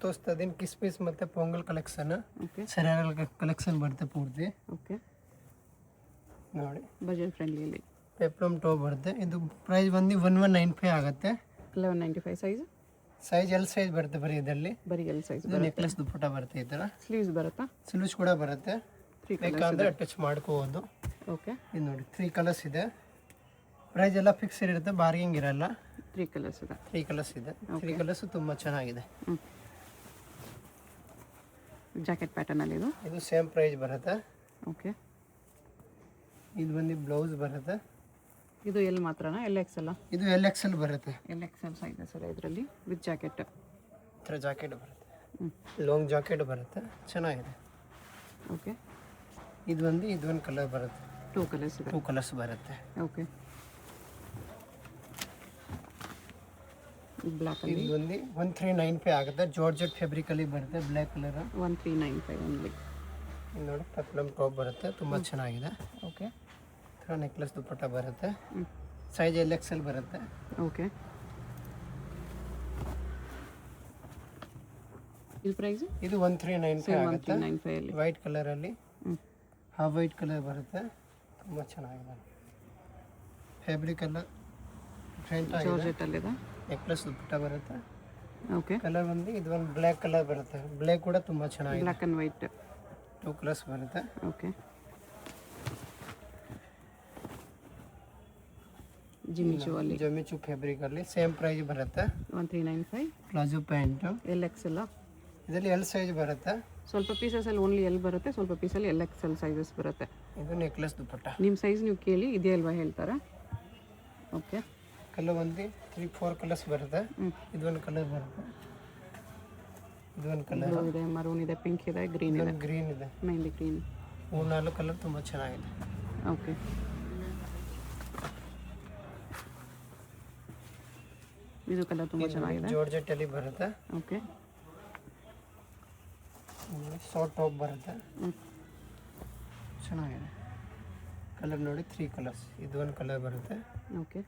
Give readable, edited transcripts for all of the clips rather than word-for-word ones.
ತೋರಿಸ್ತಾ ಇದ್ದೀನಿ kiss piece ಮತ್ತು ಪೊಂಗಲ್ ಕಲೆಕ್ಷನ್. ಓಕೆ ಸರಿಯಾದ ಕಲೆಕ್ಷನ್ ಬರುತ್ತೆ ಪೂರ್ತಿ. ಓಕೆ ನೋಡಿ ಬಜೆಟ್ ಫ್ರೆಂಡ್ಲಿಯಲ್ಲಿ ಪೆಪ್ಲಮ್ ಟಾಪ್ ಬರುತ್ತೆ. ಇದು ಪ್ರೈಸ್ ಬಂದು 1195 ಆಗುತ್ತೆ. 1195 ಸೈಜ್. ಸೈಜ್ ಎಲ್ ಸೈಜ್ ಬರುತ್ತೆ ಬರೀ ಇದರಲ್ಲಿ. ಬರೀ ಎಲ್ ಸೈಜ್. ಇದು ನೆಕ್ಲೆಸ್ ದುಪ್ಪಟ್ಟ ಬರುತ್ತೆ ಈ ಥರ. ಸ್ಲೀವ್ಸ್ ಬರುತ್ತಾ? ಸ್ಲೀವ್ಸ್ ಕೂಡ ಬರುತ್ತೆ. ಬೇಕಂದ್ರೆ ಅಟ್ಯಾಚ್ ಮಾಡ್ಕೋಬೋದು. ಓಕೆ ಇದು ನೋಡಿ 3 ಕಲರ್ಸ್ ಇದೆ. ಪ್ರೈಸ್ ಎಲ್ಲ ಫಿಕ್ಸ್ ಇರುತ್ತೆ, ಬಾರ್ಗಿಂಗ್ ಇರಲ್ಲ. 3 ಕಲರ್ಸ್ ಇದೆ. 3 ಕಲರ್ಸ್ ಇದೆ. 3 ಕಲರ್ಸ್ ತುಂಬ ಚೆನ್ನಾಗಿದೆ. ಜಾಕೆಟ್ ಪ್ಯಾಟರ್ನ್ ಅಲ್ಲಿ ಇದು ಸೇಮ್ ಪ್ರೈಸ್ ಬರುತ್ತೆ. ಓಕೆ ಇದು ಬಂದು ಬ್ಲೌಸ್ ಬರುತ್ತೆ. ಇದು ಎಲ್ ಮಾತ್ರನಾ? ಎಲ್ ಎಕ್ಸ್ ಅಲ್ಲ? ಇದು ಎಲ್ ಎಕ್ಸ್ ಎಲ್ ಬರುತ್ತೆ. ಎಲ್ ಎಕ್ಸ್ ಎಲ್ ಸೈಜಸ್ ಎಲ್ಲ ಇದರಲ್ಲಿ ವಿತ್ ಜಾಕೆಟ್. ಈ ಥರ ಜಾಕೆಟ್ ಬರುತ್ತೆ. ಲಾಂಗ್ ಜಾಕೆಟ್ ಬರುತ್ತೆ, ಚೆನ್ನಾಗಿದೆ. ಓಕೆ ಇದು ಒಂದು ಕಲರ್ ಬರುತ್ತೆ. 2 ಕಲರ್ಸ್ ಇದೆ. 2 ಕಲರ್ಸ್ ಬರುತ್ತೆ. ಓಕೆ ಬ್ಲ್ಯಾಕ್ ಅಲ್ಲಿ ಇದು ಒಂದು 1395 ಆಗುತ್ತೆ. ಜಾರ್ಜೆಟ್ ಫ್ಯಾಬ್ರಿಕ್ ಅಲ್ಲಿ ಬರುತ್ತೆ, ಬ್ಲ್ಯಾಕ್ ಕಲರ್. 1395 ಓನ್ಲಿ. ಇದು ನೋಡಿ ಪೆಪ್ಲಮ್ ಟಾಪ್ ಬರುತ್ತೆ, ತುಂಬ ಚೆನ್ನಾಗಿದೆ. ಓಕೆ ಈ ಥರ ನೆಕ್ಲೆಸ್ ದುಪ್ಪಟ್ಟ ಬರುತ್ತೆ. ಸೈಜ್ ಎಲ್ ಎಕ್ಸ್ ಎಲ್ ಬರುತ್ತೆ. ಓಕೆ ಇದು ಪ್ರೈಸ್? ಇದು 1395 ಆಗುತ್ತೆ. 1395 ಅಲ್ಲಿ ವೈಟ್ ಕಲರಲ್ಲಿ ಹಾಫ್ ವೈಟ್ ಕಲರ್ ಬರುತ್ತೆ, ತುಂಬ ಚೆನ್ನಾಗಿದೆ. ಫ್ಯಾಬ್ರಿಕ್ ಎಲ್ಲ ಡಿಫ್ರೆಂಟ್ ಆಗಿದೆ. ಜಾರ್ಜೆಟ್ ಅಲ್ಲಿ ಇದೆ. ನೆಕ್ಲೆಸ್ ದುಪ್ಪಟ್ಟ ಬರುತ್ತೆ. ಓಕೆ ಕಲರ್ ಬಂದು ಇದು ಒಂದು ಬ್ಲ್ಯಾಕ್ ಕಲರ್ ಬರುತ್ತೆ. ಬ್ಲ್ಯಾಕ್ ಕೂಡ ತುಂಬ ಚೆನ್ನಾಗಿದೆ. ಬ್ಲ್ಯಾಕ್ ಅಂಡ್ ವೈಟ್ 2 ಕಲರ್ಸ್ ಬರುತ್ತೆ. ಓಕೆ ಜಿಮಿಚು ಅಲ್ಲಿ ಜಮಿಚು ಫ್ಯಾಬ್ರಿಕ್ ಅಲ್ಲಿ ಸೇಮ್ ಪ್ರೈಸ್ ಬರುತ್ತೆ. 1395. ಪ್ಲಾಜೋ ಪ್ಯಾಂಟ್ ಎಲ್ ಎಕ್ಸ್ ಎಲ್ಲ ಇದರಲ್ಲಿ ಎಲ್ ಸೈಜ್ ಬರುತ್ತೆ. ಸ್ವಲ್ಪ ಪೀಸಸಲ್ಲಿ ಓನ್ಲಿ ಎಲ್ ಬರುತ್ತೆ, ಸ್ವಲ್ಪ ಪೀಸಲ್ಲಿ ಎಲ್ ಎಕ್ಸ್ ಎಲ್ ಸೈಜಸ್ ಬರುತ್ತೆ. ಇದು ನೆಕ್ಲೆಸ್ ದುಪ್ಪಟ್ಟ. ನಿಮ್ಮ ಸೈಜ್ ನೀವು ಕೇಳಿ ಇದೇ ಅಲ್ವಾ ಹೇಳ್ತಾರೆ. ಓಕೆ ಕಲರ್ ಒಂದು 3-4 ಕಲರ್ಸ್ ಬರುತ್ತೆ. ಇದೊಂದು ಕಲರ್ ಬರುತ್ತೆ. ಇದೊಂದು ಕಲರ್ ಇದೆ, ಮರೂನ್ ಇದೆ, ಪಿಂಕ್ ಇದೆ, ಗ್ರೀನ್ ಇದೆ, ಗ್ರೀನ್ ಇದೆ, ಮೆಹಂದಿ ಗ್ರೀನ್. 3-4 ಕಲರ್ ತುಂಬ ಚೆನ್ನಾಗಿದೆ. ಓಕೆ ಇದು ಕಲರ್ ತುಂಬ ಚೆನ್ನಾಗಿದೆ. ಜಾರ್ಜೆಟ್ ಅಲ್ಲಿ ಬರುತ್ತೆ. ಓಕೆ ಶಾರ್ಟ್ ಟಾಪ್ ಬರುತ್ತೆ, ಚೆನ್ನಾಗಿದೆ. ಕಲರ್ ನೋಡಿ 3 ಕಲರ್ಸ್. ಇದೊಂದು ಕಲರ್ ಬರುತ್ತೆ. ಓಕೆ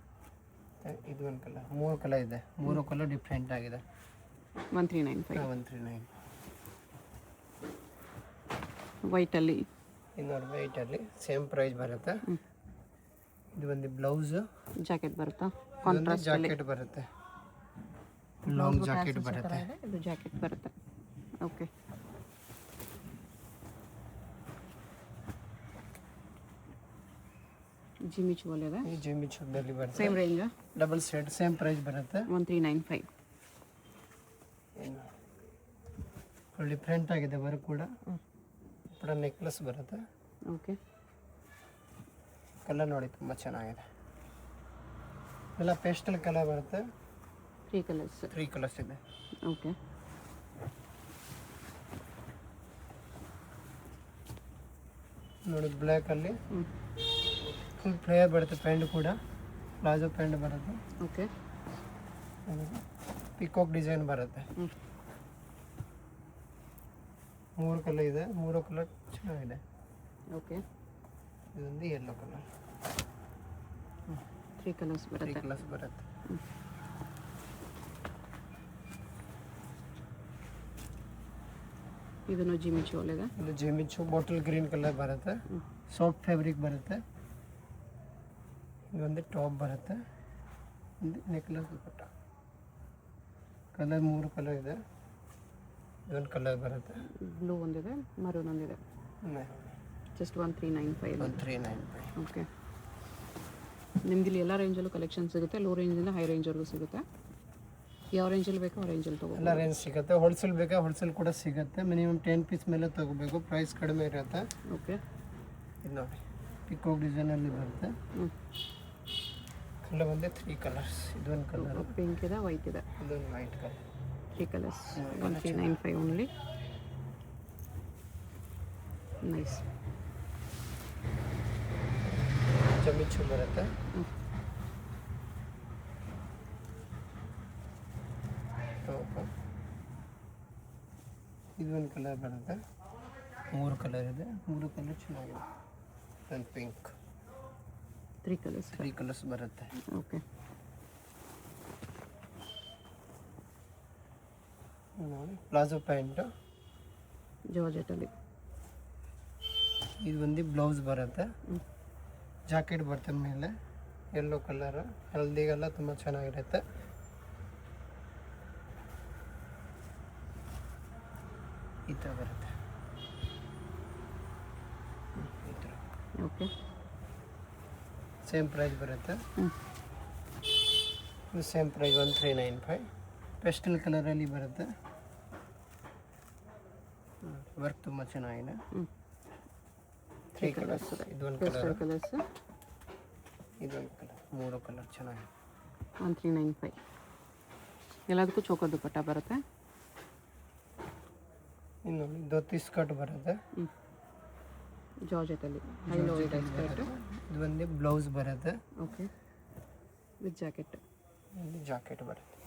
ಇದೊಂದು ಕಲರ್, 3 ಕಲರ್ ಇದೆ. 3 ಕಲರ್ ಡಿಫ್ರೆಂಟ್ ಆಗಿದೆ. 1395. 139. ವೈಟ್ ಅಲ್ಲಿ ಇನ್ನೊಂದು ವೈಟ್ ಅಲ್ಲಿ ಸೇಮ್ ಪ್ರೈಸ್ ಬರುತ್ತೆ. ಇದು ಒಂದು ಬ್ಲೌಸ್, ಜಾಕೆಟ್ ಬರುತ್ತಾ? ಕಾಂಟ್ರಾಸ್ಟ್ ಜಾಕೆಟ್ ಬರುತ್ತೆ, ಲಾಂಗ್ ಜಾಕೆಟ್ ಬರುತ್ತೆ. ಇದು ಜಾಕೆಟ್ ಬರುತ್ತೆ. ಓಕೆ ಜಿಮಿಚು ಇದೆ. ಈ ಜಿಮಿಚುದಲ್ಲಿ ಬರುತ್ತೆ. Same range, double set, same price ಬರುತ್ತೆ. 1395. ಫುಲ್ ಡಿಫ್ರೆಂಟ್ ಆಗಿದೆ ವರ್ಕ್ ಕೂಡ. ಕೂಡ ನೆಕ್ಲೆಸ್ ಬರುತ್ತೆ. ಓಕೆ ಕಲರ್ ನೋಡಿ ತುಂಬ ಚೆನ್ನಾಗಿದೆ. ಎಲ್ಲ ಪೇಸ್ಟಲ್ ಕಲರ್ ಬರುತ್ತೆ. 3 ಕಲರ್ಸ್. 3 ಕಲರ್ಸ್ ಇದೆ. ಓಕೆ ನೋಡಿ ಬ್ಲ್ಯಾಕ್ ಅಲ್ಲಿ ಫುಲ್ ಫ್ಲೇಯರ್ ಬರುತ್ತೆ. ಪ್ಯಾಂಟ್ ಕೂಡ ಪ್ಲಾಜೋ ಪ್ಯಾಂಟ್ ಬರುತ್ತೆ. ಓಕೆ ಪಿಕಾಕ್ ಡಿಸೈನ್ ಬರುತ್ತೆ. 3 ಕಲರ್ ಇದೆ. 3 ಕಲರ್ ಚೆನ್ನಾಗಿದೆ. ಓಕೆ ಇದೊಂದು ಯೆಲ್ಲೋ ಕಲರ್. 3 ಕಲರ್ಸ್ 3 ಬರುತ್ತೆ. ಕಲರ್ಸ್ ಬರುತ್ತೆ. ಇದನ್ನು ಜಿಮಿಚು ಇದೆ. ಇದು ಜಿಮಿಚು ಬಾಟಲ್ ಗ್ರೀನ್ ಕಲರ್ ಬರುತ್ತೆ. ಸಾಫ್ಟ್ ಫ್ಯಾಬ್ರಿಕ್ ಬರುತ್ತೆ. ಇದೊಂದು ಟಾಪ್ ಬರುತ್ತೆ. ಒಂದು ನೆಕ್ಲೆಸ್ ದುಪ್ಪಟ್ಟ. ಕಲರ್ 3 ಕಲರ್ ಇದೆ. ಇದೊಂದು ಕಲರ್ ಬರುತ್ತೆ. ಬ್ಲೂ ಒಂದಿದೆ, ಮರೂನ್ ಒಂದಿದೆ. ಜಸ್ಟ್ 1395. 1395. ಓಕೆ ನಿಮ್ಗೆ ಇಲ್ಲಿ ಎಲ್ಲ ರೇಂಜಲ್ಲೂ ಕಲೆಕ್ಷನ್ ಸಿಗುತ್ತೆ. ಲೋ ರೇಂಜಿಂದ ಹೈ ರೇಂಜ್ವರೆಗೂ ಸಿಗುತ್ತೆ. ಯಾವ ರೇಂಜಲ್ಲಿ ಬೇಕೋ ಆ ರೇಂಜಲ್ಲಿ ತೊಗೋ. ಎಲ್ಲ ರೇಂಜ್ ಸಿಗುತ್ತೆ. ಹೋಲ್ಸೇಲ್ ಬೇಕಾ ಹೋಲ್ಸೇಲ್ ಕೂಡ ಸಿಗುತ್ತೆ. ಮಿನಿಮಮ್ 10 ಪೀಸ್ ಮೇಲೆ ತೊಗೋಬೇಕು. ಪ್ರೈಸ್ ಕಡಿಮೆ ಇರುತ್ತೆ. ಓಕೆ ಇದು ನೋಡಿ ಪಿಕಾಕ್ ಡಿಸೈನಲ್ಲಿ ಬರುತ್ತೆ. ಕಲರ್ ಬಂದೆ 3 ಕಲರ್ಸ್. ಇದೊಂದು ಕಲರ್, ಪಿಂಕ್ ಇದೆ, ವೈಟ್ ಇದೆ, ಇದೊಂದು white colour. 3 colours. 1395 only. Nice. ಜಮಿಚು ಬರುತ್ತೆ. ಇದೊಂದು ಕಲರ್ ಬರುತ್ತೆ. 3 ಕಲರ್ ಇದೆ. 3 ಕಲರ್ ಚೆನ್ನಾಗಿದೆ. ಒಂದು ಪಿಂಕ್. 3 ಕಲರ್ಸ್. 3 ಕಲರ್ಸ್ ಬರುತ್ತೆ. ಓಕೆ ನೋಡಿ ಪ್ಲಾಜೋ ಪ್ಯಾಂಟು, ಜಾರ್ಜೆಟಲ್ಲಿ. ಇದು ಒಂದು ಬ್ಲೌಸ್ ಬರುತ್ತೆ, ಜಾಕೆಟ್ ಬರ್ತದೆ ಮೇಲೆ ಯೆಲ್ಲೋ ಕಲರ್, ಹಲ್ದಿಗೆಲ್ಲ ತುಂಬ ಚೆನ್ನಾಗಿರುತ್ತೆ. ಈ ಥರ ಬರುತ್ತೆ. ಈ ಥರ ಓಕೆ. ಸೇಮ್ ಪ್ರೈಸ್ ಬರುತ್ತೆ. ಇದು ಸೇಮ್ ಪ್ರೈಸ್ 1395. ಪೆಸ್ಟಲ್ ಕಲರಲ್ಲಿ ಬರುತ್ತೆ. ವರ್ಕ್ ತುಂಬ ಚೆನ್ನಾಗಿದೆ. 3 ಕಲರ್ಸ್. ಇದೊಂದು ಕಲರ್, ಕಲರ್ಸ್, ಇದೊಂದು ಕಲರ್, 3 ಕಲರ್ ಚೆನ್ನಾಗಿದೆ. 1395. ಎಲ್ಲದಕ್ಕೂ ಚೋಕೋ ದುಪ್ಪಟ್ಟ ಬರುತ್ತೆ. ಇನ್ನು ಧೋತಿ ಸ್ಕರ್ಟ್ ಬರುತ್ತೆ, ಜಾರ್ಜೆಟಲ್ಲಿ ಹೈ ಲೋ ಸ್ಕರ್ಟ್. ಇದು ಒಂದು ಬ್ಲೌಸ್ ಬರುತ್ತೆ. Okay, with jacket. ಜಾಕೆಟ್ ಬರುತ್ತೆ.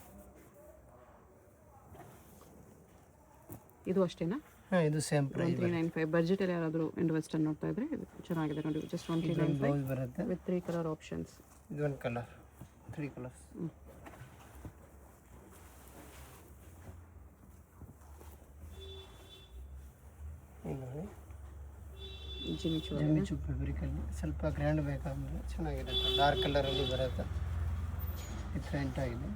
ಇದು ಅಷ್ಟೇನಾ? ಹಾಂ, ಇದು ಸೇಮ್ ಪ್ರೈಸ್ 1395. ಬಜೆಟಲ್ಲಿ ಯಾರಾದರೂ ಇಂಡೋ ವೆಸ್ಟರ್ನ್ ನೋಡ್ತಾ ಇದ್ರೆ ಇದು ಚೆನ್ನಾಗಿದೆ ನೋಡಿ. ಜಸ್ಟ್ 1395 ಬ್ಲೌಸ್ ಬರುತ್ತೆ ವಿತ್ 3 ಕಲರ್ ಆಪ್ಷನ್ಸ್. ಇದೊಂದು ಕಲರ್, 3 ಕಲರ್ಸ್. ನೋಡಿ ಜಿಮಿಚು ಫ್ಯಾಬ್ರಿಕಲ್ಲಿ ಸ್ವಲ್ಪ ಗ್ರ್ಯಾಂಡ್ ಬೇಕಾದ್ರೆ ಚೆನ್ನಾಗಿರುತ್ತೆ. ಡಾರ್ಕ್ ಕಲರಲ್ಲಿ ಬರುತ್ತೆ, ಡಿಫ್ರೆಂಟ್ ಆಗಿದೆ.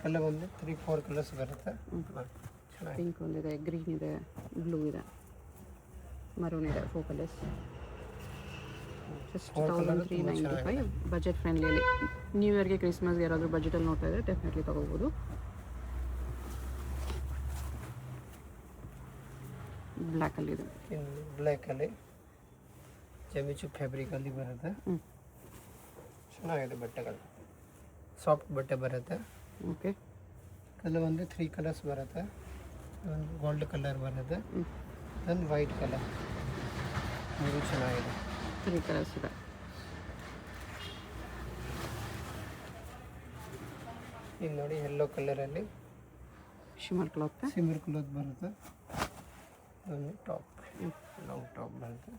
ಕಲರ್ ಒಂದು 3-4 ಕಲರ್ಸ್ ಬರುತ್ತೆ. ಚೆನ್ನಾಗಿ ಪಿಂಕ್ ಒಂದಿದೆ, ಗ್ರೀನ್ ಇದೆ, ಬ್ಲೂ ಇದೆ, ಮರೂನ್ ಇದೆ. 4 ಕಲರ್ಸ್. ಜಸ್ಟ್ 1395. ಬಜೆಟ್ ಫ್ರೆಂಡ್ಲಿಯಲ್ಲಿ ನ್ಯೂ ಇಯರ್ಗೆ, ಕ್ರಿಸ್ಮಸ್ಗೆ ಯಾರಾದರೂ ಬಜೆಟಲ್ಲಿ ನೋಡ್ತಾ ಇದ್ದರೆ ಡೆಫಿನೆಟ್ಲಿ ತೊಗೋಬೋದು. ಬ್ಲ್ಯಾಕಲ್ಲಿದೆ. ಇನ್ನು ಬ್ಲ್ಯಾಕಲ್ಲಿ ಜಮಿಚು ಫ್ಯಾಬ್ರಿಕಲ್ಲಿ ಬರುತ್ತೆ. ಚೆನ್ನಾಗಿದೆ ಬಟ್ಟೆಗಳು, ಸಾಫ್ಟ್ ಬಟ್ಟೆ ಬರುತ್ತೆ. ಓಕೆ. ಕಲರ್ ಒಂದು 3 ಕಲರ್ಸ್ ಬರುತ್ತೆ. ಒಂದು ಗೋಲ್ಡ್ ಕಲರ್ ಬರುತ್ತೆ, ಒಂದು ವೈಟ್ ಕಲರ್. 3 ಚೆನ್ನಾಗಿದೆ. 3 ಕಲರ್ಸ್ ಇದೆ. ಈಗ ನೋಡಿ ಯೆಲ್ಲೋ ಕಲರಲ್ಲಿ ಶಿಮರ್ ಕ್ಲಾತ್, ಸಿಮಿರ್ ಕ್ಲಾತ್ ಬರುತ್ತೆ. ಒಂದು ಟಾಪ್, ಲಾಂಗ್ ಟಾಪ್ ಬರುತ್ತೆ.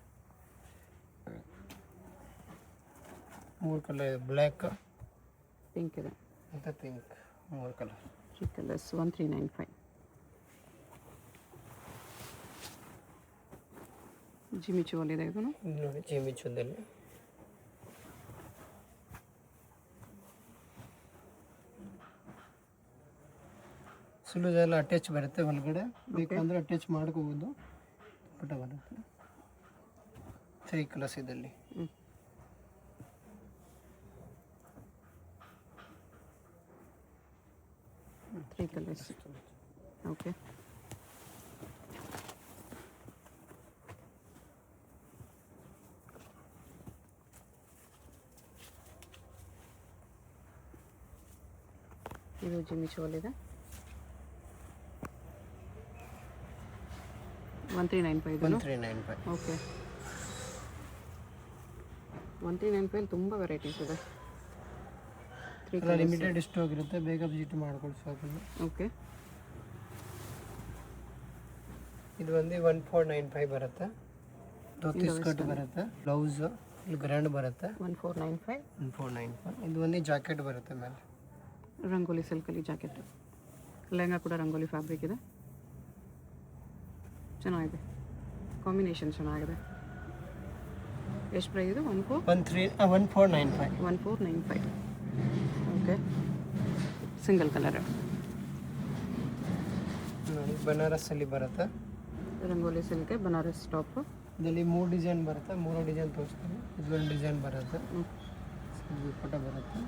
3 ಕಲರ್, ಬ್ಲ್ಯಾಕ್, ಪಿಂಕ್ ಇದೆ ಮತ್ತು ಪಿಂಕ್. 3 ಕಲರ್. 3 ಕಲರ್ಸ್. 1395. ಜಿಮಿಚು ಅಲ್ಲಿದೆ ಇದು ನೋಡಿ, ಜಿಮಿಚುದಲ್ಲಿ ಸುಲುಜ್ ಎಲ್ಲ ಅಟ್ಯಾಚ್ ಬರುತ್ತೆ. ಒಳಗಡೆ ಬೇಕಂದ್ರೆ ಅಟ್ಯಾಚ್ ಮಾಡ್ಕೋಬೋದು. ಪುಟ ಬರುತ್ತೆ. 3 ಕಲರ್ಸ್ ಇದರಲ್ಲಿ. Three colours. ಓಕೆ. ಇದು ಜಿಮಿಚುವಲ್ಲಿದೆ. 1395. 1395. ಓಕೆ. 1395 ತುಂಬ ವೆರೈಟೀಸ್ ಇದೆ. ಲಿಮಿಟೆಡ್ ಸ್ಟಾಕ್ ಇರುತ್ತೆ, ಬೇಗ ವಿಸಿಟ್ ಮಾಡ್ಕೊಳ್ಳಿ ಶಾಪಲ್ಲಿ. ಓಕೆ. ಇದು ಒಂದು 1495 ಬರುತ್ತೆ. ಧೋತಿ ಸ್ಕರ್ಟ್ ಬರುತ್ತೆ, ಬ್ಲೌಸ್ ಇಲ್ಲಿ ಗ್ರ್ಯಾಂಡ್ ಬರುತ್ತೆ. 1495. 1495. ಇದು ಒಂದು ಜಾಕೆಟ್ ಬರುತ್ತೆ ಮೇಲೆ. ರಂಗೋಲಿ ಸಿಲ್ಕಲ್ಲಿ ಜಾಕೆಟ್. ಲೆಹಂಗಾ ಕೂಡ ರಂಗೋಲಿ ಫ್ಯಾಬ್ರಿಕ್ ಇದೆ. ಚೆನ್ನಾಗಿದೆ, ಕಾಂಬಿನೇಷನ್ ಚೆನ್ನಾಗಿದೆ. ಎಷ್ಟು ಪ್ರೈಸ್ ಇದು? 1495. 1495. ಓಕೆ. ಸಿಂಗಲ್ ಕಲರ್ ನೋಡಿ, ಬನಾರಸ್ಸಲ್ಲಿ ಬರುತ್ತೆ. Rangoli silk Banaras top. ಇದರಲ್ಲಿ 3 ಡಿಸೈನ್ ಬರುತ್ತೆ. 3 ಡಿಸೈನ್ ತೋರಿಸ್ತೀನಿ. ಇದೊಂದು ಡಿಸೈನ್ ಬರುತ್ತೆ, ಫೋಟೋ ಬರುತ್ತೆ.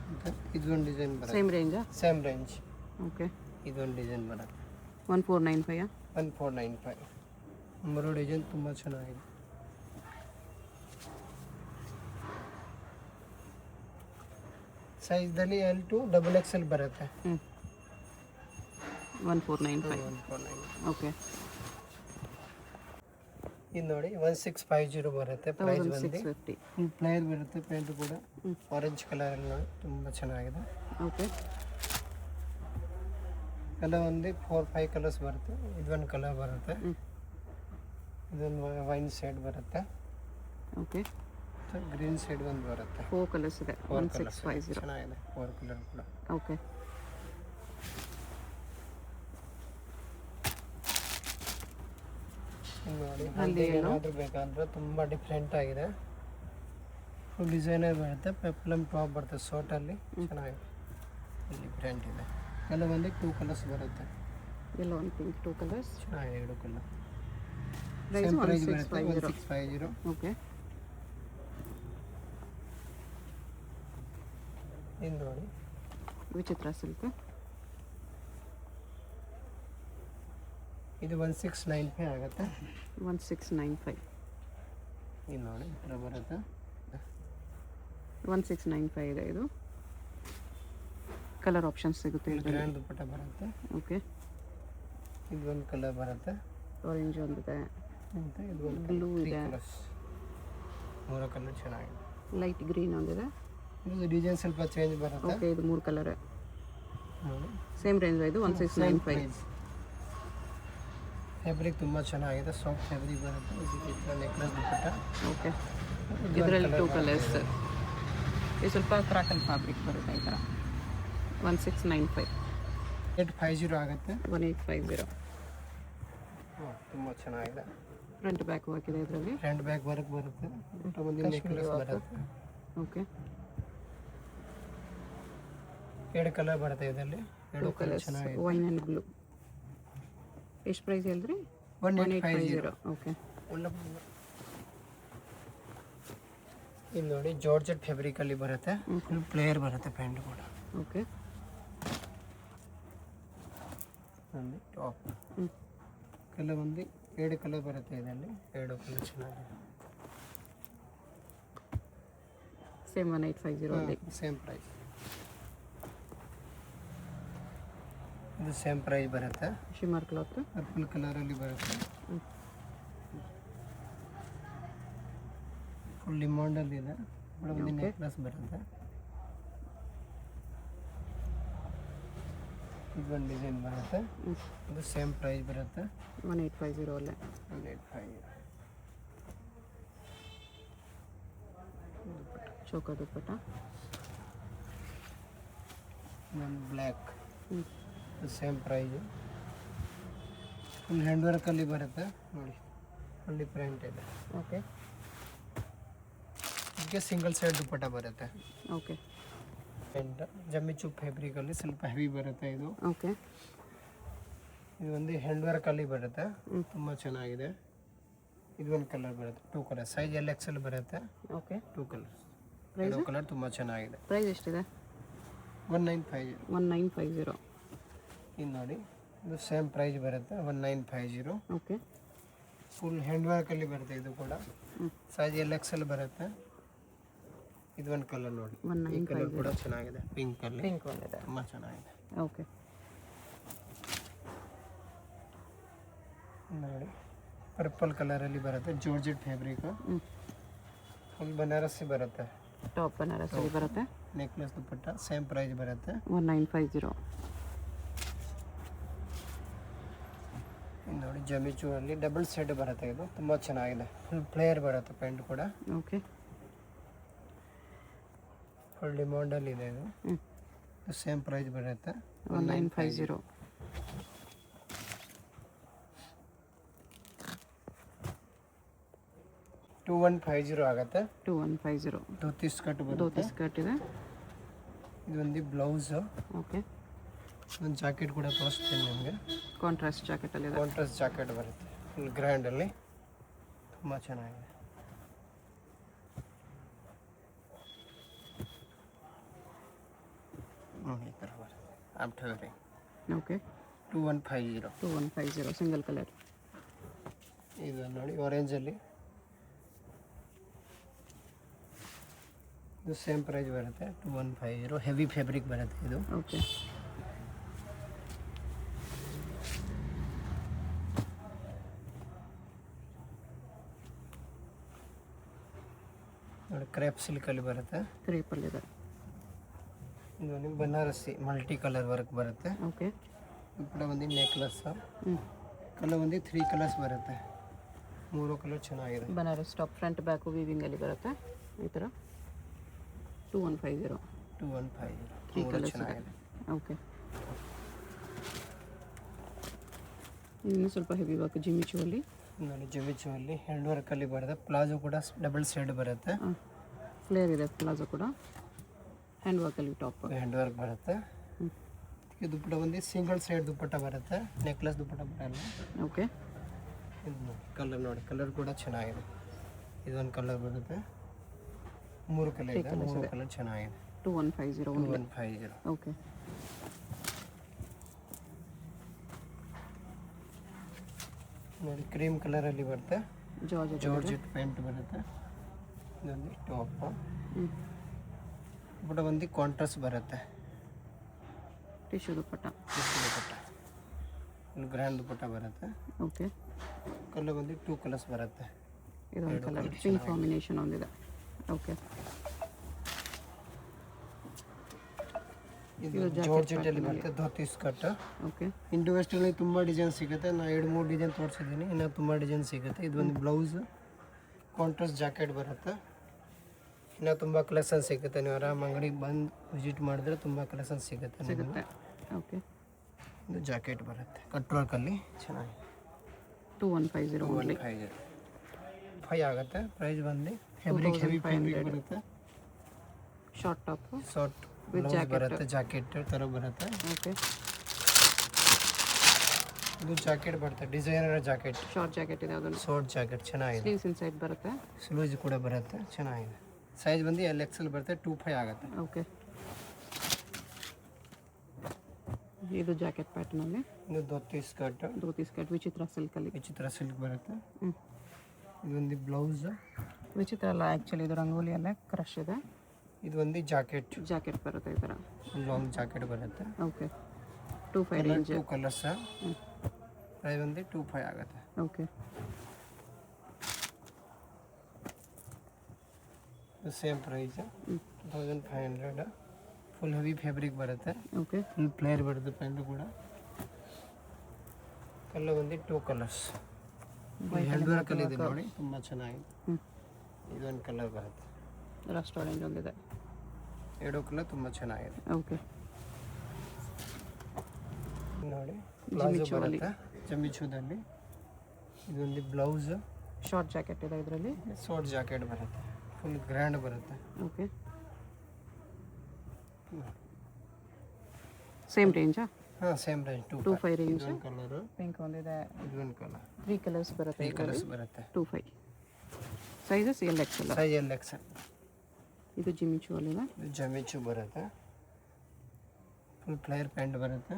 ಮತ್ತು ಇದೊಂದು ಡಿಸೈನ್ ಬರುತ್ತೆ. ಸೇಮ್ ರೇಂಜಾ? Same range. ಓಕೆ. ಇದೊಂದು ಡಿಸೈನ್ ಬರುತ್ತೆ. 1495. 1495. 3 ಡಿಸೈನ್ ತುಂಬ ಚೆನ್ನಾಗಿದೆ. ಸೈಜ್ದಲ್ಲಿ L to XXL ಬರುತ್ತೆ. 1495. 1495. ಓಕೆ. ಇದು ನೋಡಿ 1650 ಬರುತ್ತೆ. ಪ್ರೈಸ್ ಬಂದು 1650. ಫುಲ್ ಪ್ಲೇಯರ್ ಬರುತ್ತೆ. ಪ್ಯಾಂಟ್ ಕೂಡ ಆರೆಂಜ್ ಕಲರಲ್ಲಿ ನೋಡಿ, ತುಂಬ ಚೆನ್ನಾಗಿದೆ. ಓಕೆ. ಕಲರ್ ಒಂದು 4-5 ಕಲರ್ಸ್ ಬರುತ್ತೆ. ಇದೊಂದು ಕಲರ್ ಬರುತ್ತೆ, ಇದೊಂದು ವೈನ್ ಶೇಡ್ ಬರುತ್ತೆ. ಓಕೆ. ಗ್ರೀನ್ ಶೇಡ್ ಒಂದು ಬರುತ್ತೆ. 4 ಕಲರ್ಸ್ ಇದೆ. 4 ಕಲರ್ಸ್ 1650. ಚೆನ್ನಾಗಿದೆ. 4 ಕಲರ್ ಕೂಡ. ಓಕೆ. ನೋಡಿ ಏನಾದರೂ ಬೇಕಂದ್ರೆ ತುಂಬ ಡಿಫ್ರೆಂಟ್ ಆಗಿದೆ. ಫುಲ್ ಡಿಸೈನರ್ ಬರುತ್ತೆ, ಪೆಪ್ಲಮ್ ಟಾಪ್ ಬರುತ್ತೆ ಸೋಟಲ್ಲಿ, ಚೆನ್ನಾಗಿದೆ. ಇಲ್ಲಿ ಪ್ರಿಂಟ್ ಇದೆ. ಎಲ್ಲ ಬಂದು 2 ಕಲರ್ಸ್ ಬರುತ್ತೆ. ಎಲ್ಲ ಒಂದು ಪಿಂಕ್ 2 ಕಲರ್ಸ್ ಚೆನ್ನಾಗಿದೆ 2 ಕಲರ್. Price same price 1650. ಬರುತ್ತೆ 1650. ಓಕೆ, ಇದು ನೋಡಿ ವಿಚಿತ್ರ ಸಿಲ್ಕ್. ಇದು 1695 ಆಗುತ್ತೆ. 1695. ಇದು ನೋಡಿ ಈ ಥರ ಬರುತ್ತೆ. 1695 ಇದೆ. ಇದು ಕಲರ್ ಆಪ್ಷನ್ಸ್ ಸಿಗುತ್ತೆ ಇಲ್ಲಿ ಇದರಲ್ಲಿ. ಗ್ರ್ಯಾಂಡ್ ದುಪ್ಪಟ್ಟ ಬರುತ್ತೆ. ಓಕೆ, ಇದು ಒಂದು ಕಲರ್ ಬರುತ್ತೆ. ಆರೆಂಜ್ ಒಂದಿದೆ, ಮತ್ತು ಇದು ಒಂದು ಬ್ಲೂ ಇದೆ, ಕಲರ್ಸ್, 3 ಕಲರ್ ಚೆನ್ನಾಗಿದೆ. ಲೈಟ್ ಗ್ರೀನ್ ಒಂದಿದೆ. ಇದು ಡಿಸೈನ್ ಸ್ವಲ್ಪ ಚೇಂಜ್ ಬರುತ್ತೆ. ಓಕೆ, ಇದು 3 ಕಲರ್. ನೋಡಿ ಸೇಮ್ ರೇಂಜ್ ಇದು 1695. ಫ್ಯಾಬ್ರಿಕ್ ತುಂಬ ಚೆನ್ನಾಗಿದೆ, ಸಾಫ್ಟ್ ಫ್ಯಾಬ್ರಿಕ್ ಬರುತ್ತೆ. ಇದಕ್ಕೆ ನೆಕ್ಲೆಸ್ ದುಪ್ಪಟ್ಟ. ಓಕೆ, ಇದರಲ್ಲಿ 2 ಕಲರ್ಸ್. ಇದು ಸ್ವಲ್ಪ ಕ್ರಾಕಲ್ ಫ್ಯಾಬ್ರಿಕ್ ಬರುತ್ತೆ ಈ ಥರ. 1695. 850 ಆಗುತ್ತೆ. 1850. ತುಂಬ ಚೆನ್ನಾಗಿದೆ. ಫ್ರಂಟ್ ಬ್ಯಾಕ್ ವರ್ಕ್ ಇದೆ ಇದರಲ್ಲಿ. ಫ್ರಂಟ್ ಬ್ಯಾಕ್ ವರ್ಕ್ ಬರುತ್ತೆ. ಒಂದು ನೆಕ್ಲೆಸ್ ಬರುತ್ತೆ. ಓಕೆ, 2 ಕಲರ್ ಬರುತ್ತೆ ಇದರಲ್ಲಿ. 2 ಕಲರ್ ಚೆನ್ನಾಗಿದೆ. Wine and blue. ಎಷ್ಟು ಪ್ರೈಸ್ ಹೇಳಿದ್ರಿ? 1850. ಓಕೆ, ಇಲ್ಲಿ ನೋಡಿ ಜಾರ್ಜೆಟ್ ಫ್ಯಾಬ್ರಿಕಲ್ಲಿ ಬರುತ್ತೆ. ಫುಲ್ ಪ್ಲೇಯರ್ ಬರುತ್ತೆ ಪ್ಯಾಂಟ್ ಕೂಡ. ಓಕೆ, ಟಾಪ್ ಕೆಲವೊಂದು 2 ಕಲರ್ ಬರುತ್ತೆ ಇದರಲ್ಲಿ. 2 ಕಲರ್ ಚೆನ್ನಾಗಿದೆ. ಸೇಮ್ 1850 ಅಲ್ಲಿ. Same price. ಇದು ಸೇಮ್ ಪ್ರೈಸ್ ಬರುತ್ತೆ. Shimmer cloth. ಪರ್ಪಲ್ ಕಲರಲ್ಲಿ ಬರುತ್ತೆ. ಫುಲ್ ಡಿಮಾಂಡಲ್ ಇದೆ. ಒಂದು ನೆಕ್ಲೆಸ್ ಬರುತ್ತೆ. ಇದೊಂದು ಡಿಸೈನ್ ಬರುತ್ತೆ. ಇದು ಸೇಮ್ ಪ್ರೈಸ್ ಬರುತ್ತೆ. 1850 ಅಲ್ಲೇ. 1850. ಚೌಕ ದುಪ್ಪಟ್ಟ. ಇದೊಂದು black. Same price. Full hand ವರ್ಕಲ್ಲಿ ಬರುತ್ತೆ ನೋಡಿ. ಫುಲ್ ಡಿಫ್ರೆಂಟ್ ಇದೆ. ಓಕೆ, ಇದಕ್ಕೆ ಸಿಂಗಲ್ ಸೈಡ್ ದುಪ್ಪಟ್ಟ ಬರುತ್ತೆ. ಓಕೆ, ಆ್ಯಂಡ್ ಜಮ್ಮಿಚು ಫ್ಯಾಬ್ರಿಕಲ್ಲಿ ಸ್ವಲ್ಪ ಹೆವಿ ಬರುತ್ತೆ ಇದು. ಓಕೆ, ಇದು ಒಂದು ಹ್ಯಾಂಡ್ ವರ್ಕಲ್ಲಿ ಬರುತ್ತೆ. ತುಂಬ ಚೆನ್ನಾಗಿದೆ. ಇದು ಒಂದು ಕಲರ್ ಬರುತ್ತೆ. 2 ಕಲರ್ ಸೈಜ್ LXL ಬರುತ್ತೆ. Okay, 2 colours. ಪ್ರೈಸ್? 2 ಕಲರ್ ತುಂಬ ಚೆನ್ನಾಗಿದೆ. ಪ್ರೈಸ್ ಎಷ್ಟಿದೆ? 1950. 1950. ಇದು ನೋಡಿ, ಇದು ಸೇಮ್ ಪ್ರೈಸ್ ಬರುತ್ತೆ. 1950. ಓಕೆ, ಫುಲ್ ಹ್ಯಾಂಡ್ ವರ್ಕಲ್ಲಿ ಬರುತ್ತೆ ಇದು ಕೂಡ. ಸೈಜ್ LXL ಬರುತ್ತೆ. ಇದು ಒಂದು ಕಲರ್ ನೋಡಿ. ಈ ಕಲರ್ ಕೂಡ ಚೆನ್ನಾಗಿದೆ. ಪಿಂಕಲ್ಲಿ ಪಿಂಕ್ ಒಂದಿದೆ. ತುಂಬ ಚೆನ್ನಾಗಿದೆ. ಓಕೆ, ನೋಡಿ ಪರ್ಪಲ್ ಕಲರಲ್ಲಿ ಬರುತ್ತೆ. Georgette fabric. ಫುಲ್ ಬನಾರಸಿ ಬರುತ್ತೆ. ಟಾಪ್ ಬನಾರಸಿ ಬರುತ್ತೆ. ನೆಕ್ಲೆಸ್ ದುಪ್ಪಟ್ಟ ಸೇಮ್ ಪ್ರೈಸ್ ಬರುತ್ತೆ. 1950. ಇದು ನೋಡಿ ಜಮಿಚು ಅಲ್ಲಿ ಡಬಲ್ ಸೆಡ್ ಬರುತ್ತೆ. ಇದು ತುಂಬ ಚೆನ್ನಾಗಿದೆ. ಫುಲ್ ಪ್ಲೇಯರ್ ಬರುತ್ತೆ ಪ್ಯಾಂಟ್ ಕೂಡ. ಓಕೆ, ಫುಲ್ ಡಿಮಾಂಡಲ್ಲಿ ಇದೆ ಇದು. ಸೇಮ್ ಪ್ರೈಸ್ ಬರುತ್ತೆ. 1950. 2150 ಆಗುತ್ತೆ. 2150. ಧೋತಿ ಸ್ಕರ್ಟ್ ಧೋತಿ ಬರುತ್ತೆ. ಸ್ಕರ್ಟ್ ಇದೆ. ಇದೊಂದು ಬ್ಲೌಸು. ಓಕೆ, ಒಂದು ಜಾಕೆಟ್ ಕೂಡ ತೋರಿಸ್ತೀನಿ ನಿಮಗೆ. ಕಾಂಟ್ರಾಸ್ಟ್ ಜಾಕೆಟಲ್ಲಿ ಇದೆ. ಕಾಂಟ್ರಾಸ್ಟ್ ಜಾಕೆಟ್ ಬರುತ್ತೆ. ಫುಲ್ ಗ್ರ್ಯಾಂಡಲ್ಲಿ ತುಂಬ ಚೆನ್ನಾಗಿದೆ. ನೋಡಿ ಈ ಥರ ಬರುತ್ತೆ. After wearing. Okay, 2150. 2150 single colour. ಇದು ನೋಡಿ ಆರೆಂಜಲ್ಲಿ. ಇದು ಸೇಮ್ ಪ್ರೈಸ್ ಬರುತ್ತೆ. 2150. ಹೆವಿ ಫ್ಯಾಬ್ರಿಕ್ ಬರುತ್ತೆ ಇದು. ಓಕೆ, ನೋಡಿ ಕ್ರೇಪ್ ಸಿಲ್ಕಲ್ಲಿ ಬರುತ್ತೆ. ಕ್ರೇಪಲ್ಲಿ ಇದೆ. ಇದು ನಿಮ್ಗೆ ಬನಾರಸಿ ಮಲ್ಟಿ ಕಲರ್ ವರ್ಕ್ ಬರುತ್ತೆ. ಓಕೆ, ಈ ಕಡೆ ಒಂದು ನೆಕ್ಲೆಸ್. ಕಲರ್ ಒಂದು 3 ಕಲರ್ಸ್ ಬರುತ್ತೆ. 3 ಕಲರ್ ಚೆನ್ನಾಗಿದೆ. ಬನಾರಸ್ ಟಾಪ್ ಫ್ರಂಟ್ ಬ್ಯಾಕು ವೀವಿಂಗಲ್ಲಿ ಬರುತ್ತೆ ಈ ಥರ. 2150. 2150. 3 ಕಲರ್ಸ್ ಇದೆ. ಚೆನ್ನಾಗಿದೆ. ಓಕೆ, ಇನ್ನು ಸ್ವಲ್ಪ ಹೆವಿ ವರ್ಕ್ ಜಿಮಿಚುವಲ್ಲಿ. ನೋಡಿ ಜಮಿಚು ಅಲ್ಲಿ ಹ್ಯಾಂಡ್ ವರ್ಕಲ್ಲಿ ಬರುತ್ತೆ. ಪ್ಲಾಜೋ ಕೂಡ ಡಬಲ್ ಸೈಡ್ ಬರುತ್ತೆ. ಫ್ಲೇರ್ ಇದೆ ಪ್ಲಾಜೋ ಕೂಡ. ಹ್ಯಾಂಡ್ ವರ್ಕಲ್ಲಿ ಟಾಪ್. ಹ್ಯಾಂಡ್ ವರ್ಕ್ ಬರುತ್ತೆ. ಇದು ದುಪ್ಪಟ್ಟ ಬಂದು ಸಿಂಗಲ್ ಸೈಡ್ ದುಪ್ಪಟ್ಟ ಬರುತ್ತೆ, ನೆಕ್ಲೆಸ್ ದುಪ್ಪಟ್ಟ ಬರಲ್ಲ. ಓಕೆ. ಇದು ನೋಡಿ ಕಲರ್, ನೋಡಿ ಕಲರ್ ಕೂಡ ಚೆನ್ನಾಗಿದೆ. ಇದೊಂದು ಕಲರ್ ಬರುತ್ತೆ, 3 ಕಲರ್ ಇದೆ, 3 ಕಲರ್ ಚೆನ್ನಾಗಿದೆ. 2150. 2150. ಓಕೆ. ನೋಡಿ ಕ್ರೀಮ್ ಕಲರಲ್ಲಿ ಬರುತ್ತೆ, ಜಾರ್ಜೆಟ್ ಪ್ಯಾಂಟ್ ಬರುತ್ತೆ. ಇದೊಂದು ಟಾಪ್. ದುಪ್ಪಟ್ಟ ಬಂದು ಕಾಂಟ್ರಾಸ್ಟ್ ಬರುತ್ತೆ, ಟಿಶ್ಯೂ ದುಪ್ಪಟ್ಟ. ಇಲ್ಲಿ ಗ್ರ್ಯಾಂಡ್ ದುಪ್ಪಟ್ಟ ಬರುತ್ತೆ. ಓಕೆ. ಕಲರ್ ಬಂದು 2 ಕಲರ್ಸ್ ಬರುತ್ತೆ. ಇದೊಂದು ಕಲರ್ ಪಿಂಕ್ ಕಾಂಬಿನೇಷನ್ ಒಂದಿದೆ. ಓಕೆ. ಇದು ಜಾರ್ಜೆಟಲ್ಲಿ ಬರುತ್ತೆ, ಧೋತಿ ಸ್ಕರ್ಟ್. ಓಕೆ. ಇಂಡಿವಿಜುವಲಿ ತುಂಬ ಡಿಸೈನ್ ಸಿಗುತ್ತೆ. ನಾನು 2-3 ಡಿಸೈನ್ ತೋರಿಸಿದ್ದೀನಿ, ಇನ್ನು ತುಂಬ ಡಿಸೈನ್ ಸಿಗುತ್ತೆ. ಇದು ಒಂದು ಬ್ಲೌಸ್, ಕಾಂಟ್ರಾಸ್ಟ್ ಜಾಕೆಟ್ ಬರುತ್ತೆ. ಇನ್ನು ತುಂಬ ಕಲೆಕ್ಷನ್ ಸಿಗುತ್ತೆ. ನೀವು ಆರಾಮ್ ಅಂಗಡಿಗೆ ಬಂದು ವಿಸಿಟ್ ಮಾಡಿದ್ರೆ ತುಂಬ ಕಲೆಕ್ಷನ್ ಸಿಗುತ್ತೆ. ಓಕೆ. ಇದು ಜಾಕೆಟ್ ಬರುತ್ತೆ ಕಟ್ ವರ್ಕಲ್ಲಿ, ಚೆನ್ನಾಗಿ. 2150. 5 ಆಗುತ್ತೆ. ಪ್ರೈಸ್ ಬಂದು ಫ್ಯಾಬ್ರಿಕ್ ಹೆವಿ ಫ್ಯಾಬ್ರಿಕ್ ಬರುತ್ತೆ. ಶಾರ್ಟ್ ಟಾಪ್, ಶಾರ್ಟ್ ಬ್ಲೌಸ್ ಬರುತ್ತೆ, ಜಾಕೆಟ್ ಥರ ಬರುತ್ತೆ. ಓಕೆ. ಇದು ಜಾಕೆಟ್ ಬರುತ್ತೆ, ಡಿಸೈನರ್ ಜಾಕೆಟ್. ಶಾರ್ಟ್ ಜಾಕೆಟ್ ಇದೆ, ಅದೊಂದು ಶಾರ್ಟ್ ಜಾಕೆಟ್ ಚೆನ್ನಾಗಿದೆ. ಸ್ಲೀವ್ಸ್ ಇನ್ಸೈಡ್ ಬರುತ್ತೆ, ಸ್ಲೀವ್ಸ್ ಕೂಡ ಬರುತ್ತೆ, ಚೆನ್ನಾಗಿದೆ. ಸೈಜ್ ಬಂದು LXL ಬರುತ್ತೆ, 25 ಆಗುತ್ತೆ. ಓಕೆ. ಇದು ಜಾಕೆಟ್ ಪ್ಯಾಟರ್ನಲ್ಲಿ. ಇದು ಧೋತಿ ಸ್ಕರ್ಟ್. ವಿಚಿತ್ರ ಸಿಲ್ಕಲ್ಲಿ. ವಿಚಿತ್ರ ಸಿಲ್ಕ್ ಬರುತ್ತೆ. ಇದೊಂದು ಬ್ಲೌಸ್. ವಿಚಿತ್ರ ಅಲ್ಲ ಆ್ಯಕ್ಚುಲಿ, ಇದು ರಂಗೋಲಿಯಲ್ಲೇ ಕ್ರಶ್ ಇದೆ. ಇದು ಒಂದು ಜಾಕೆಟ್ ಬರುತ್ತೆ ಈ ಥರ, ಲಾಂಗ್ ಜಾಕೆಟ್ ಬರುತ್ತೆ. ಓಕೆ. 25 ರೇಂಜ್. 2 ಕಲರ್ಸ್. ಪ್ರೈಸ್ ಬಂದು 25 ಆಗುತ್ತೆ. Okay. Same price 2500. Full heavy fabric ಬರುತ್ತೆ. ಓಕೆ. ಫುಲ್ ಪ್ಲೇಯರ್ ಬರುತ್ತೆ ಪ್ಯಾಂಟ್ ಕೂಡ. ಕಲರ್ ಬಂದು 2 ಕಲರ್ಸ್. ಹ್ಯಾಂಡ್ ವರ್ಕಲ್ಲಿ ಇದೆ ನೋಡಿ, ತುಂಬ ಚೆನ್ನಾಗಿದೆ. ಇದೊಂದು ಕಲರ್ ಬರುತ್ತೆ, ರಸ್ಟ್ ಆರೆಂಜ್ ಒಂದಿದೆ. 2 ಕಲರ್ ತುಂಬ ಚೆನ್ನಾಗಿದೆ. ಓಕೆ. ನೋಡಿ ಪ್ಲಾಜೋ ಬರುತ್ತೆ ಜಮಿಚೂದಲ್ಲಿ. ಇದೊಂದು ಬ್ಲೌಸ್, ಶಾರ್ಟ್ ಜಾಕೆಟ್ ಇದೆ ಇದರಲ್ಲಿ. ಶಾರ್ಟ್ ಜಾಕೆಟ್ ಬರುತ್ತೆ, ಫುಲ್ ಗ್ರ್ಯಾಂಡ್ ಬರುತ್ತೆ. ಓಕೆ. ಸೇಮ್ ರೇಂಜಾ? ಹಾಂ ಸೇಮ್ ರೇಂಜ್. 25 ರೇಂಜ್. ಇದೊಂದು ಕಲರ್ ಪಿಂಕ್ ಒಂದಿದೆ. ಇದೊಂದು ಕಲರ್. 3 ಕಲರ್ಸ್ ಬರುತ್ತೆ. 3 ಕಲರ್ಸ್ ಬರುತ್ತೆ. 25. Sizes LXL. Size LXL. ಇದು ಜಿಮಿಚು ಅಲ್ಲಿದೆ. ಇದು ಜಮಿಚು ಬರುತ್ತೆ, ಫುಲ್ ಪ್ಲೇಯರ್ ಪ್ಯಾಂಟ್ ಬರುತ್ತೆ.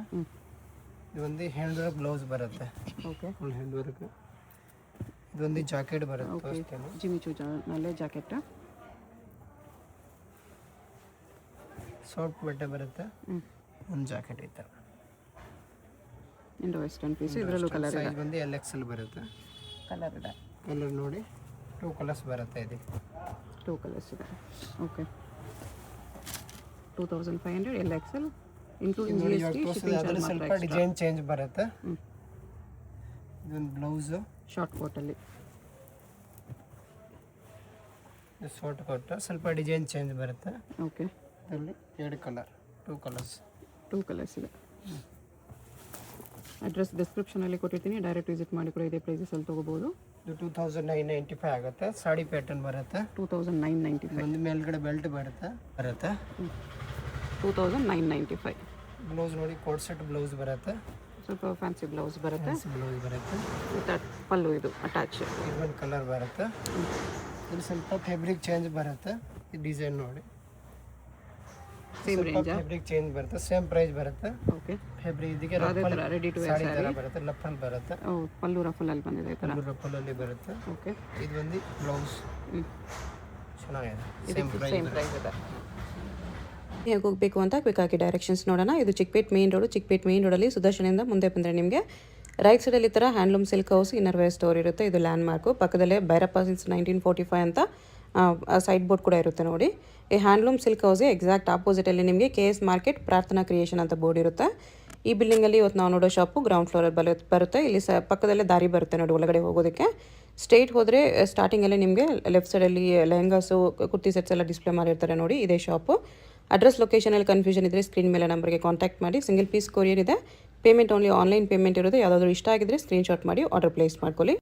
ಇದೊಂದು ಹ್ಯಾಂಡ್ ವರ್ಕ್ ಬ್ಲೌಸ್ ಬರುತ್ತೆ. ಓಕೆ. Full hand work. ಇದೊಂದು ಜಾಕೆಟ್ ಬರುತ್ತೆ. ತೋರಿಸ್ತೇನೆ. ಜಿಮಿಚು ನಲ್ಲೇ ಜಾಕೆಟ್. ಶಾರ್ಟ್ ಬಟ್ಟೆ ಬರುತ್ತೆ, ಒಂದು ಜಾಕೆಟ್ ಈ ಥರ. Indo western piece. ಇದರಲ್ಲೂ ಕಲರ್ ಇದೆ. ಸೈಜ್ ಬಂದು LXL ಬರುತ್ತೆ. ಕಲರ್ ಇದೆ. ಕಲರ್ ನೋಡಿ 2 ಕಲರ್ಸ್ ಬರುತ್ತೆ. ಇದಕ್ಕೆ 2 ಕಲರ್ಸ್ ಇದೆ. ಓಕೆ. 2500 LXL including GST. ಅದರಲ್ಲಿ ಸ್ವಲ್ಪ ಡಿಸೈನ್ ಚೇಂಜ್ ಬರುತ್ತೆ. ಇದೊಂದು ಬ್ಲೌಸ್, ಶಾರ್ಟ್ ಕೋಟಲ್ಲಿ. ಶಾರ್ಟ್ ಕೋಟ್, ಸ್ವಲ್ಪ ಡಿಸೈನ್ ಚೇಂಜ್ ಬರುತ್ತೆ. ಓಕೆ. ಇದರಲ್ಲಿ 2 ಕಲರ್, 2 ಕಲರ್ಸ್. 2 ಕಲರ್ಸ್ ಇದೆ. ಅಡ್ರೆಸ್ ಡಿಸ್ಕ್ರಿಪ್ಷನಲ್ಲಿ ಕೊಟ್ಟಿರ್ತೀನಿ, ಡೈರೆಕ್ಟ್ ವಿಸಿಟ್ ಮಾಡಿ ಕೂಡ ಇದೇ ಪ್ರೈಸಲ್ಲಿ ತೊಗೋಬೋದು. ಇದು 2995 ಆಗುತ್ತೆ. ಸಾಡಿ ಪ್ಯಾಟರ್ನ್ ಬರುತ್ತೆ. 2995. ಒಂದು ಮೇಲ್ಗಡೆ ಬೆಲ್ಟ್ ಬರುತ್ತೆ. 2995. ಬ್ಲೌಸ್ ನೋಡಿ ಕೋಟ್ ಸೆಟ್ ಬ್ಲೌಸ್ ಬರುತ್ತೆ, ಸ್ವಲ್ಪ ಫ್ಯಾನ್ಸಿ ಬ್ಲೌಸ್ ಬರುತ್ತೆ. ಬ್ಲೌಸ್ ಬರುತ್ತೆ ವಿತ್ ಪಲ್ಲು ಇದು ಅಟ್ಯಾಚ್. ಇದೊಂದು ಕಲರ್ ಬರುತ್ತೆ. ಇಲ್ಲಿ ಸ್ವಲ್ಪ ಫ್ಯಾಬ್ರಿಕ್ ಚೇಂಜ್ ಬರುತ್ತೆ. ಈ ಡಿಸೈನ್ ನೋಡಿ, ಸೇಮ್ ರೇಂಜ್. ಫ್ಯಾಬ್ರಿಕ್ ಚೇಂಜ್ ಬರುತ್ತೆ, ಸೇಮ್ ಪ್ರೈಸ್ ಬರುತ್ತೆ. ಓಕೆ. ಫ್ಯಾಬ್ರಿಕ್ ಇದಕ್ಕೆ ರೆಡಿ ಟು ವೇರ್ ಸಾರಿ ತರ ಬರುತ್ತೆ, ಲಫಲ್ ಬರುತ್ತೆ. ಪಲ್ಲು ರಫಲಲ್ಲಿ ಬಂದಿದೆ ಈ ಥರ. ರಫಲಲ್ಲಿ ಬರುತ್ತೆ. ಓಕೆ. ಇದು ಒಂದು ಬ್ಲೌಸ್ ಚೆನ್ನಾಗಿದೆ, ಸೇಮ್ ಪ್ರೈಸ್ ಇದೆ. ಹೇಗೆ ಹೋಗಬೇಕು ಅಂತ ಕ್ವಿಕ್ ಆಗಿ ಡೈರೆಕ್ಷನ್ಸ್ ನೋಡೋಣ. ಇದು Chickpet main road. Chickpet main ರೋಡಲ್ಲಿ ಸುದರ್ಶನಿಂದ ಮುಂದೆ ಬಂದರೆ ನಿಮಗೆ ರೈಟ್ ಸೈಡಲ್ಲಿ ಈ ಥರ handloom silk house inner wear store ಇರುತ್ತೆ. ಇದು ಲ್ಯಾಂಡ್ ಮಾರ್ಕು. ಪಕ್ಕದಲ್ಲೇ ಭೈರಪ್ಪ ಸಿನ್ಸ್ 1945 ಅಂತ ಸೈಡ್ ಬೋರ್ಡ್ ಕೂಡ ಇರುತ್ತೆ ನೋಡಿ. ಈ ಹ್ಯಾಂಡ್ಲೂಮ್ ಸಿಲ್ಕ್ ಹೌಸ್ಗೆ ಎಕ್ಸಾಕ್ಟ್ ಆಪೋಸಿಟಲ್ಲಿ ನಿಮಗೆ KS ಮಾರ್ಕೆಟ್ ಪ್ರಾರ್ಥನಾ ಕ್ರಿಯೇಷನ್ ಅಂತ ಬೋರ್ಡ್ ಇರುತ್ತೆ. ಈ ಬಿಲ್ಡಿಂಗಲ್ಲಿ ಇವತ್ತು ನಾವು ನೋಡೋ ಶಾಪು ಗ್ರೌಂಡ್ ಫ್ಲೋರಲ್ಲಿ ಬರುತ್ತೆ. ಇಲ್ಲಿ ಪಕ್ಕದಲ್ಲೇ ದಾರಿ ಬರುತ್ತೆ ನೋಡಿ ಒಳಗಡೆ ಹೋಗೋದಕ್ಕೆ. ಸ್ಟ್ರೈಟ್ ಹೋದರೆ ಸ್ಟಾರ್ಟಿಂಗಲ್ಲೇ ನಿಮಗೆ ಲೆಫ್ಟ್ ಸೈಡಲ್ಲಿ ಲೆಹಂಗಾಸು ಕುರ್ತಿ ಸೆಟ್ಸ್ ಎಲ್ಲ ಡಿಸ್ಪ್ಲೇ ಮಾಡಿರ್ತಾರೆ ನೋಡಿ, ಇದೇ ಶಾಪು. ಅಡ್ರೆಸ್ ಲೊಕೇಶನಲ್ಲಿ ಕನ್ಫ್ಯೂಷನ್ ಇದ್ದರೆ ಸ್ಕ್ರೀನ್ ಮೇಲೆ ನಂಬರ್ಗೆ ಕಾಂಟ್ಯಾಕ್ಟ್ ಮಾಡಿ. ಸಿಂಗಲ್ ಪೀಸ್ ಕೊರಿಯರ್ ಇದೆ. ಪೇಮೆಂಟ್ ಓನ್ಲಿ ಆನ್ಲೈನ್ ಪೇಮೆಂಟ್ ಇರುತ್ತೆ. ಯಾವುದಾದ್ರೂ ಇಷ್ಟ ಆಗಿದ್ರೆ ಸ್ಕ್ರೀನ್ಶಾಟ್ ಮಾಡಿ ಆರ್ಡರ್ ಪ್ಲೇಸ್ ಮಾಡ್ಕೊಳ್ಳಿ.